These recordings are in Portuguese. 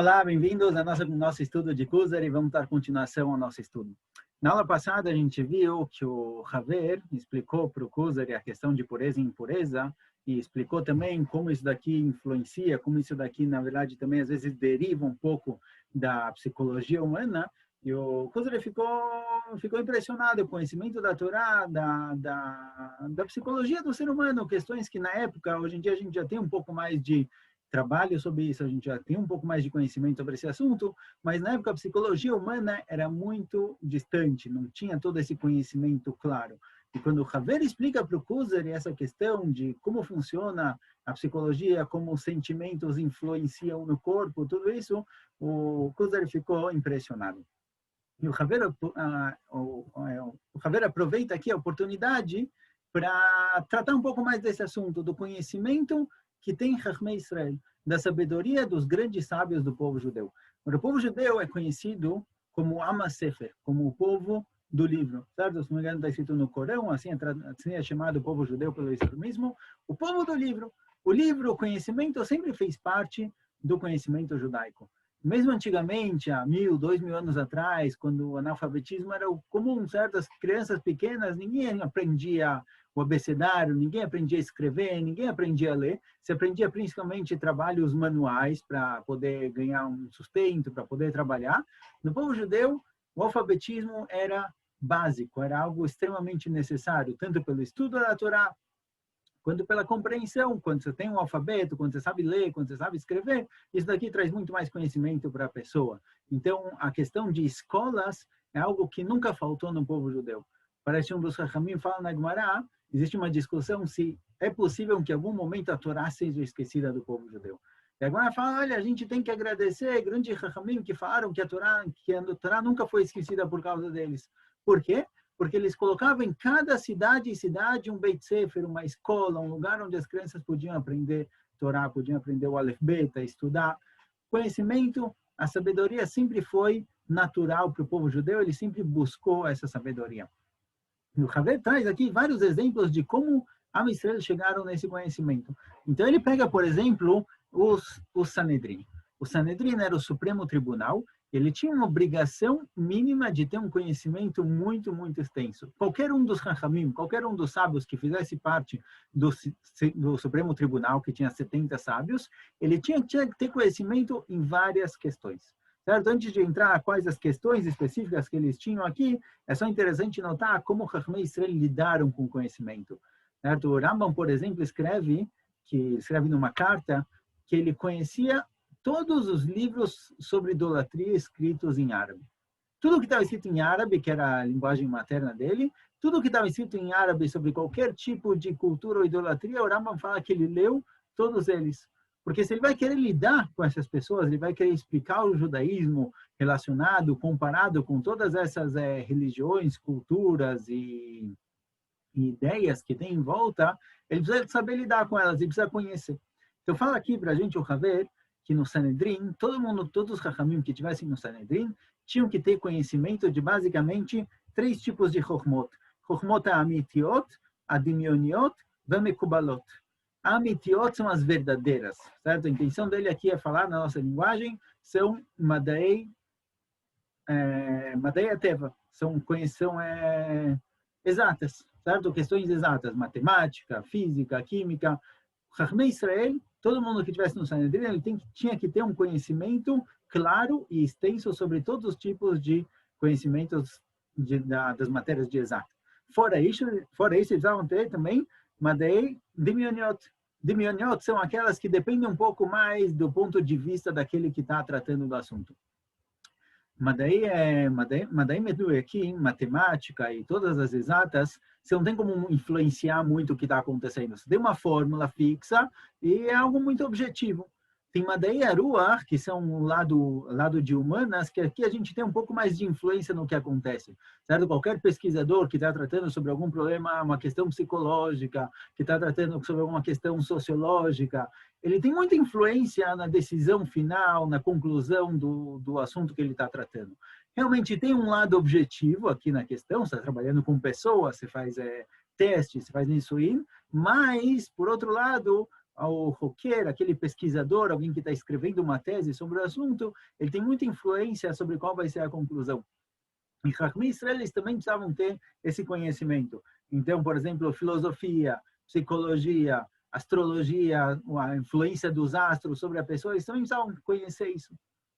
Olá, bem-vindos ao nosso estudo de Kuzari e vamos dar continuação ao nosso estudo. Na aula passada, a gente viu que o Haver explicou para o Kuzari a questão de pureza e impureza e explicou também como isso daqui influencia, como isso daqui, na verdade, também às vezes deriva um pouco da psicologia humana. E o Kuzari ficou impressionado com o conhecimento da Torá, da psicologia do ser humano, questões que na época, hoje em dia, a gente já tem um pouco mais de trabalho sobre isso, a gente já tem um pouco mais de conhecimento sobre esse assunto, mas na época a psicologia humana era muito distante, não tinha todo esse conhecimento claro. E quando o Haver explica para o Kuzari essa questão de como funciona a psicologia, como os sentimentos influenciam no corpo, tudo isso, o Kuzari ficou impressionado. E o Haver aproveita aqui a oportunidade para tratar um pouco mais desse assunto, do conhecimento que tem Chachmei Israel, da sabedoria dos grandes sábios do povo judeu. O povo judeu é conhecido como Am HaSefer, como o povo do livro. Certo? Se não me engano, está escrito no Corão, assim é chamado o povo judeu pelo islamismo, o povo do livro. O livro, o conhecimento, sempre fez parte do conhecimento judaico. Mesmo antigamente, há 1000, 2000 anos atrás, quando o analfabetismo era comum, certas crianças pequenas, ninguém aprendia o abecedário, ninguém aprendia a escrever, ninguém aprendia a ler. Se aprendia principalmente trabalhos manuais para poder ganhar um sustento, para poder trabalhar. No povo judeu, o alfabetismo era básico, era algo extremamente necessário, tanto pelo estudo da Torá, quanto pela compreensão. Quando você tem um alfabeto, quando você sabe ler, quando você sabe escrever, isso daqui traz muito mais conhecimento para a pessoa. Então, a questão de escolas é algo que nunca faltou no povo judeu. Parece um dos Chachamim fala na Gemara, existe uma discussão se é possível que em algum momento a Torá seja esquecida do povo judeu. E agora fala, olha, a gente tem que agradecer grandes Chachamim que falaram que a Torá nunca foi esquecida por causa deles. Por quê? Porque eles colocavam em cada cidade e cidade um Beit Sefer, uma escola, um lugar onde as crianças podiam aprender Torá, podiam aprender o Aleph Bet, estudar. Conhecimento, a sabedoria sempre foi natural para o povo judeu, ele sempre buscou essa sabedoria. E o Haver traz aqui vários exemplos de como Am Israel chegaram nesse conhecimento. Então ele pega, por exemplo, o Sanedrin. O Sanedrin era o Supremo Tribunal, ele tinha uma obrigação mínima de ter um conhecimento muito, muito extenso. Qualquer um dos Chachamim, qualquer um dos sábios que fizesse parte do Supremo Tribunal, que tinha 70 sábios, ele tinha que ter conhecimento em várias questões. Certo? Antes de entrar a quais as questões específicas que eles tinham aqui, é só interessante notar como os Chachmei Israel lidaram com o conhecimento. Certo? O Rambam, por exemplo, escreve numa carta que ele conhecia todos os livros sobre idolatria escritos em árabe. Tudo que estava escrito em árabe, que era a linguagem materna dele, tudo que estava escrito em árabe sobre qualquer tipo de cultura ou idolatria, o Rambam fala que ele leu todos eles. Porque se ele vai querer lidar com essas pessoas, ele vai querer explicar o judaísmo relacionado, comparado com todas essas religiões, culturas e ideias que tem em volta, ele precisa saber lidar com elas, ele precisa conhecer. Então fala aqui para a gente o Haver, que no Sanedrin, todos os Chachamim que estivessem no Sanedrin, tinham que ter conhecimento de basicamente 3 tipos de Chokhmot. Chokhmot Amitiot, Adimioniot, Vemekubalot. Amitiot são as verdadeiras, certo? A intenção dele aqui é falar na nossa linguagem, são Madei Ateva, são exatas, certo? Questões exatas, matemática, física, química. Chachmei Israel, todo mundo que estivesse no Sanedrin, ele tinha que ter um conhecimento claro e extenso sobre todos os tipos de conhecimentos das matérias de exato. Fora isso, eles precisavam ter também Madei Dimioniot. Dimioniot são aquelas que dependem um pouco mais do ponto de vista daquele que está tratando do assunto. Madei Meduekim, matemática e todas as exatas, você não tem como influenciar muito o que está acontecendo. Você tem uma fórmula fixa e é algo muito objetivo. Tem Madei Aruach, que são um lado de humanas, que aqui a gente tem um pouco mais de influência no que acontece. Certo? Qualquer pesquisador que está tratando sobre algum problema, uma questão psicológica, que está tratando sobre alguma questão sociológica, ele tem muita influência na decisão final, na conclusão do assunto que ele está tratando. Realmente tem um lado objetivo aqui na questão, você está trabalhando com pessoas, você faz testes, você faz isso aí, mas, por outro lado, ao roqueiro, aquele pesquisador, alguém que está escrevendo uma tese sobre o assunto, ele tem muita influência sobre qual vai ser a conclusão. E Chachmei Israel, eles também precisavam ter esse conhecimento. Então, por exemplo, filosofia, psicologia, astrologia, a influência dos astros sobre a pessoa, eles também precisavam conhecer isso.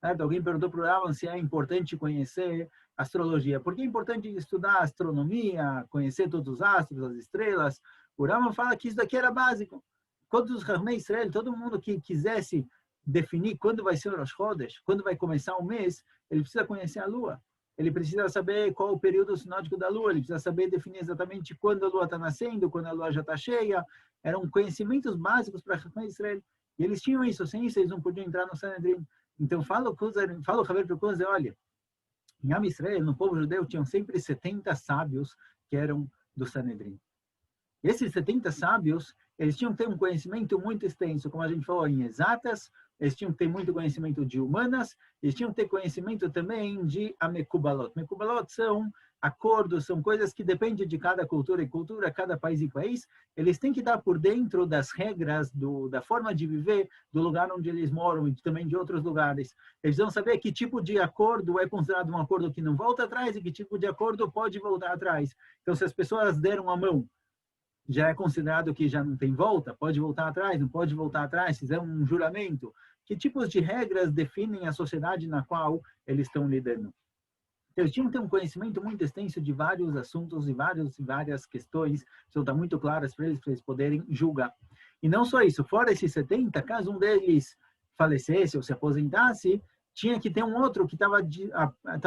Certo? Alguém perguntou para o Ravan se é importante conhecer astrologia. Por que é importante estudar astronomia, conhecer todos os astros, as estrelas? O Ravan fala que isso daqui era básico. Quando os Chachmei Israel, todo mundo que quisesse definir quando vai ser o Rosh Chodesh, quando vai começar o mês, ele precisa conhecer a lua. Ele precisa saber qual o período sinódico da lua, ele precisa saber definir exatamente quando a lua está nascendo, quando a lua já está cheia. Eram conhecimentos básicos para Chachmei Israel. E eles tinham isso, sem isso eles não podiam entrar no Sanedrim. Então, fala o Haver para o Kuzer, olha, em Am Israel, no povo judeu, tinham sempre 70 sábios que eram do Sanedrim. E esses 70 sábios, eles tinham que ter um conhecimento muito extenso, como a gente falou, em exatas, eles tinham que ter muito conhecimento de humanas, eles tinham que ter conhecimento também de Amekubalot. Mekubalot são acordos, são coisas que dependem de cada cultura e cultura, cada país e país. Eles têm que estar por dentro das regras, da forma de viver, do lugar onde eles moram e também de outros lugares. Eles vão saber que tipo de acordo é considerado um acordo que não volta atrás e que tipo de acordo pode voltar atrás. Então, se as pessoas deram a mão, já é considerado que já não tem volta, pode voltar atrás, não pode voltar atrás, fizer um juramento. Que tipos de regras definem a sociedade na qual eles estão lidando? Eles tinham que ter um conhecimento muito extenso de vários assuntos e várias questões, precisam estar muito claras para eles poderem julgar. E não só isso, fora esses 70, caso um deles falecesse ou se aposentasse, tinha que ter um outro que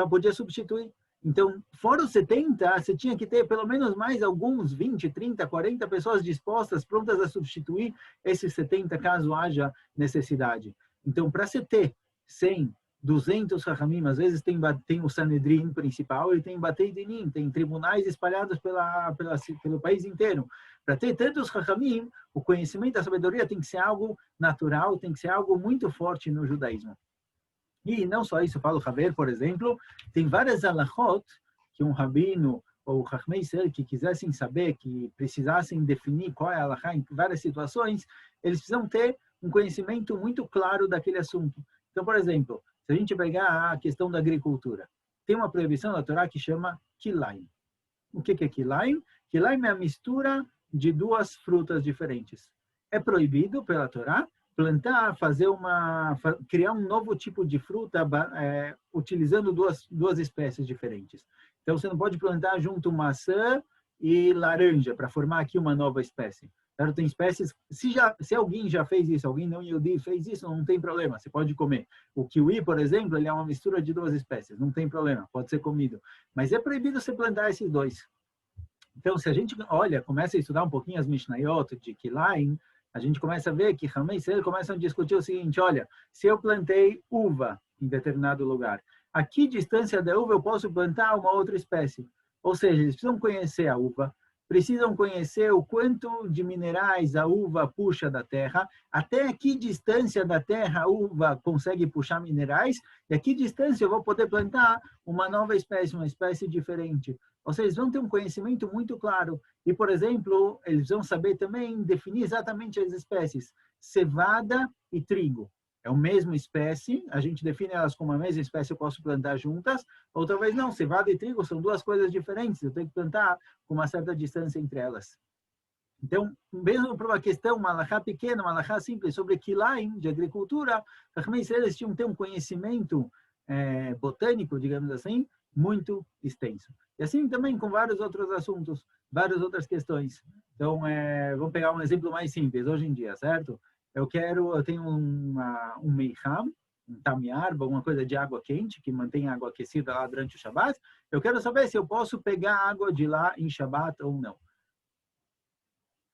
podia substituir. Então, fora os 70, você tinha que ter pelo menos mais alguns 20, 30, 40 pessoas dispostas, prontas a substituir esses 70, caso haja necessidade. Então, para você ter 100, 200 Chachamim, às vezes tem o Sanedrim principal e tem Batei Dinim, tem tribunais espalhados pelo país inteiro. Para ter tantos Chachamim, o conhecimento, a sabedoria tem que ser algo natural, tem que ser algo muito forte no judaísmo. E não só isso, Paulo Haver, por exemplo, tem várias alachot que um rabino ou Chachmei Israel que quisessem saber, que precisassem definir qual é a alachá em várias situações, eles precisam ter um conhecimento muito claro daquele assunto. Então, por exemplo, se a gente pegar a questão da agricultura, tem uma proibição da Torá que chama kilaim. O que é kilaim? Kilaim é a mistura de duas frutas diferentes. É proibido pela Torá plantar, criar um novo tipo de fruta utilizando duas espécies diferentes. Então, você não pode plantar junto maçã e laranja para formar aqui uma nova espécie. Claro, tem espécies, se alguém já fez isso, alguém não Yehudi fez isso, não tem problema, você pode comer. O kiwi, por exemplo, ele é uma mistura de duas espécies, não tem problema, pode ser comido. Mas é proibido você plantar esses dois. Então, se a gente começa a estudar um pouquinho as Mishnayot de Kilaim, a gente começa a ver que Chachmei Israel começam a discutir o seguinte, olha, se eu plantei uva em determinado lugar, a que distância da uva eu posso plantar uma outra espécie? Ou seja, eles precisam conhecer a uva, precisam conhecer o quanto de minerais a uva puxa da terra, até que distância da terra a uva consegue puxar minerais, e a que distância eu vou poder plantar uma nova espécie, uma espécie diferente. Ou seja, eles vão ter um conhecimento muito claro. E, por exemplo, eles vão saber também definir exatamente as espécies, cevada e trigo. É a mesma espécie, a gente define elas como a mesma espécie, eu posso plantar juntas, ou talvez não, cevada e trigo são duas coisas diferentes, eu tenho que plantar com uma certa distância entre elas. Então, mesmo para uma questão, uma alahá pequena, uma alahá simples, sobre kilaim, de agricultura, eles tinham que ter um conhecimento botânico, digamos assim, muito extenso. E assim também com vários outros assuntos, várias outras questões. Então, vamos pegar um exemplo mais simples, hoje em dia, certo? Eu tenho um meiham, um tamiarba, alguma coisa de água quente, que mantém a água aquecida lá durante o Shabat. Eu quero saber se eu posso pegar água de lá em Shabat ou não.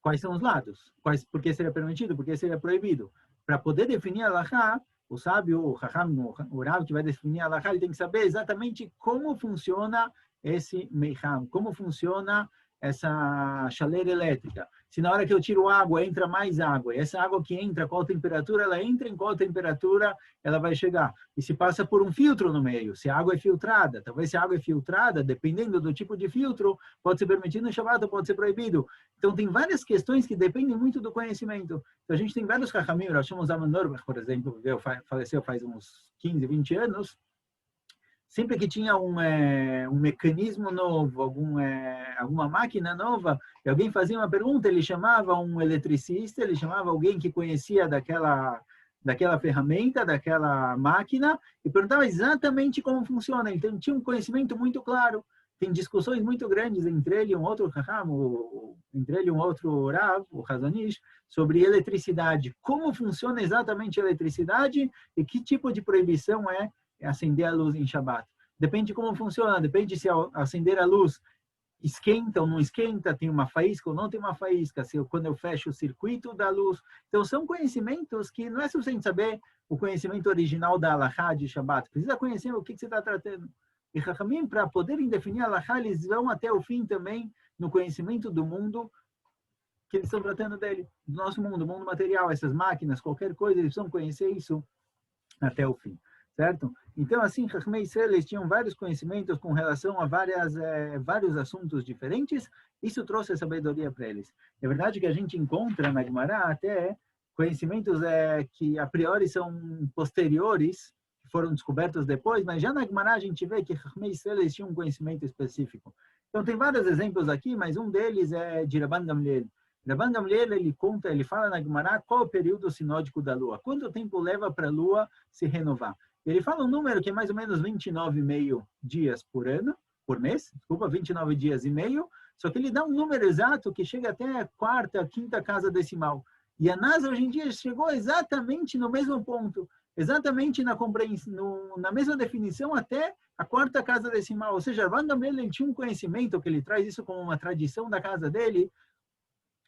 Quais são os lados? Por que seria permitido? Por que seria proibido? Para poder definir a alahá, o sábio, o Chacham, o Rav, que vai definir a alahá, ele tem que saber exatamente como funciona esse meiham, como funciona essa chaleira elétrica. Se na hora que eu tiro água, entra mais água. E essa água que entra, qual temperatura ela entra, em qual temperatura ela vai chegar. E se passa por um filtro no meio, se a água é filtrada. Talvez se a água é filtrada, dependendo do tipo de filtro, pode ser permitido no Shabbat ou pode ser proibido. Então, tem várias questões que dependem muito do conhecimento. Então, a gente tem vários Chachamim, nós chamamos Zalman Auerbach, por exemplo, que faleceu faz uns 15, 20 anos. Sempre que tinha um mecanismo novo, alguma máquina nova, e alguém fazia uma pergunta, ele chamava um eletricista, ele chamava alguém que conhecia daquela ferramenta, daquela máquina, e perguntava exatamente como funciona. Então, tinha um conhecimento muito claro. Tem discussões muito grandes entre ele e um outro Chacham, entre ele e um outro Rav, o Hazanish, sobre eletricidade. Como funciona exatamente a eletricidade e que tipo de proibição é acender a luz em Shabbat. Depende de como funciona, depende se ao acender a luz esquenta ou não esquenta, tem uma faísca ou não tem uma faísca, quando eu fecho o circuito da luz. Então, são conhecimentos que não é suficiente saber o conhecimento original da Halachá de Shabbat. Precisa conhecer o que você está tratando. E Chachamim, para poderem definir a Halachá, eles vão até o fim também no conhecimento do mundo que eles estão tratando dele, do nosso mundo, mundo material, essas máquinas, qualquer coisa, eles precisam conhecer isso até o fim. Certo? Então, assim, Chachmei Israel, eles tinham vários conhecimentos com relação a vários assuntos diferentes. Isso trouxe a sabedoria para eles. É verdade que a gente encontra na Gemara até conhecimentos que a priori são posteriores, que foram descobertos depois, mas já na Gemara a gente vê que Chachmei Israel, eles tinham um conhecimento específico. Então, tem vários exemplos aqui, mas um deles é de Rabban Gamliel. Rabban Gamliel, ele fala na Gemara qual é o período sinódico da Lua. Quanto tempo leva para a Lua se renovar? Ele fala um número que é mais ou menos 29,5 dias por mês, 29 dias e meio, só que ele dá um número exato que chega até a quarta, quinta casa decimal. E a NASA hoje em dia chegou exatamente no mesmo ponto, exatamente na mesma definição até a quarta casa decimal. Ou seja, Rabban Gamliel, ele tinha um conhecimento que ele traz isso como uma tradição da casa dele,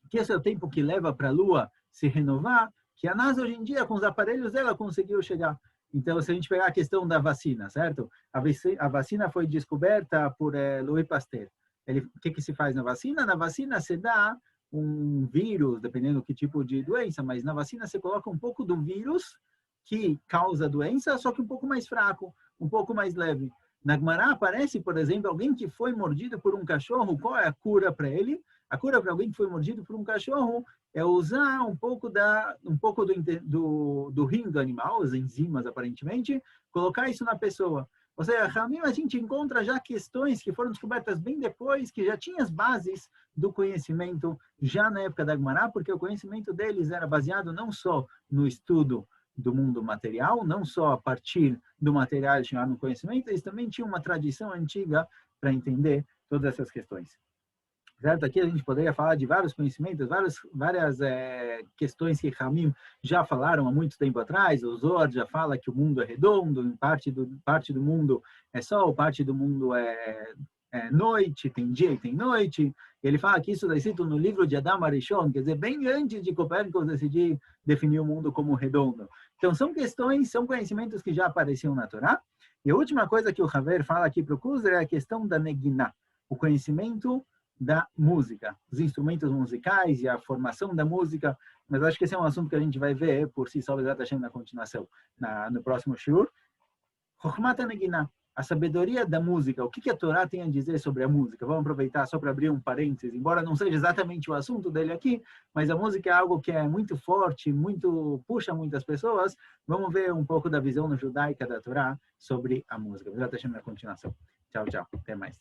que esse é o tempo que leva para a Lua se renovar, que a NASA hoje em dia, com os aparelhos dela, conseguiu chegar. Então, se a gente pegar a questão da vacina, certo? A vacina foi descoberta por Louis Pasteur. O que se faz na vacina? Na vacina se dá um vírus, dependendo do que tipo de doença, mas na vacina você coloca um pouco do vírus que causa a doença, só que um pouco mais fraco, um pouco mais leve. Na Gemara aparece, por exemplo, alguém que foi mordido por um cachorro, qual é a cura para ele? A cura para alguém que foi mordido por um cachorro é usar um pouco do rim do animal, as enzimas aparentemente, colocar isso na pessoa. Ou seja, a gente encontra já questões que foram descobertas bem depois, que já tinham as bases do conhecimento já na época da Gemara, porque o conhecimento deles era baseado não só no estudo do mundo material, não só a partir do material chegar no conhecimento, eles também tinham uma tradição antiga para entender todas essas questões. Certo? Aqui a gente poderia falar de vários conhecimentos, várias questões que Ramim já falaram há muito tempo atrás. O Zohar já fala que o mundo é redondo, parte do mundo é sol, parte do mundo é noite, tem dia e tem noite. E ele fala que isso está escrito no livro de Adam Arishon, quer dizer, bem antes de Copérnico decidir definir o mundo como redondo. Então, são conhecimentos que já apareciam na Torá. E a última coisa que o Haver fala aqui para o Kuzer é a questão da Neginá, o conhecimento da música, os instrumentos musicais e a formação da música, mas acho que esse é um assunto que a gente vai ver por si só, na continuação, no próximo shiur. Chokhmat Neginá, a sabedoria da música, o que a Torá tem a dizer sobre a música? Vamos aproveitar só para abrir um parênteses, embora não seja exatamente o assunto dele aqui, mas a música é algo que é muito forte, puxa muitas pessoas. Vamos ver um pouco da visão judaica da Torá sobre a música. Na continuação. Tchau, tchau. Até mais.